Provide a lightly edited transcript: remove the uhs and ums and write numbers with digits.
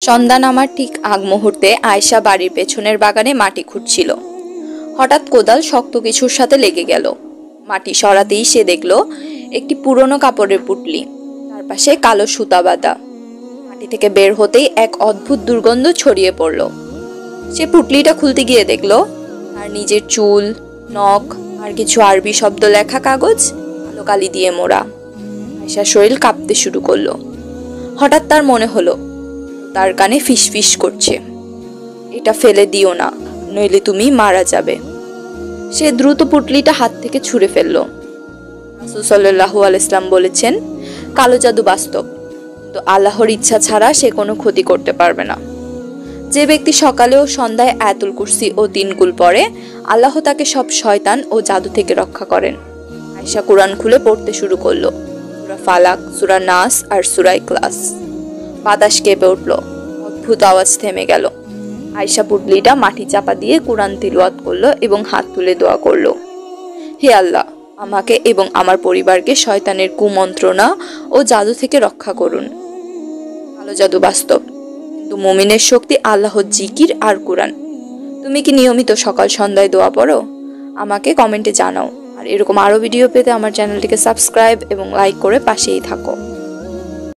সন্ধ্যা নামার ঠিক আগ মুহূর্তে আয়েশা বাড়ির পেছনের বাগানে মাটি খুঁড়ছিল। হঠাৎ কোদাল শক্ত কিছুর সাথে লেগে গেল। মাটি সরাতেই সে দেখল একটি পুরনো কাপড়ের পুটলি, তার পাশে কালো সুতা বাঁধা। মাটি থেকে বের হতেই এক অদ্ভুত দুর্গন্ধ ছড়িয়ে পড়ল। সে পুটলিটা খুলতে গিয়ে দেখল তার নিজের চুল, নখ আর কিছু আরবি শব্দ লেখা কাগজ কালো কালি দিয়ে মোড়া। আয়েশার শরীর কাঁপতে শুরু করলো। হঠাৎ তার মনে হলো তার কানে ফিসফিস করছে, এটা ফেলে দিও না, নইলে তুমি মারা যাবে। সে দ্রুত পুটলিটা হাত থেকে ছুঁড়ে ফেলল। রাসূল সাল্লাল্লাহু আলাইহি ওয়াসাল্লাম বলেছেন, কালো জাদু বাস্তব, কিন্তু আল্লাহর ইচ্ছা ছাড়া সে কোনো ক্ষতি করতে পারবে না। যে ব্যক্তি সকালে ও সন্ধ্যায় আয়াতুল কুরসি ও 3 কুল পড়ে, আল্লাহ তাকে সব শয়তান ও জাদু থেকে রক্ষা করেন। আয়েশা কুরআন খুলে পড়তে শুরু করলো, সূরা ফালাক, সূরা নাস আর সূরা ইখলাস। বাতাস কেঁপে উঠল, অদ্ভুত আওয়াজ থেমে গেল। আয়েশা পুটলিটা মাটি চাপা দিয়ে কুরআন তিলাওয়াত করলো এবং হাত তুলে দোয়া করলো, হে আল্লাহ, আমাকে এবং আমার পরিবারকে শয়তানের কুমন্ত্রণা ও জাদু থেকে রক্ষা করুন। কালো জাদু বাস্তব, কিন্তু মুমিনের শক্তি আল্লাহর জিকির আর কুরআন। তুমি কি নিয়মিত সকাল সন্ধ্যায় দোয়া পড়ো? আমাকে কমেন্টে জানাও। আর এরকম আরো ভিডিও পেতে আমার চ্যানেলটিকে সাবস্ক্রাইব এবং লাইক করে পাশেই থাকো।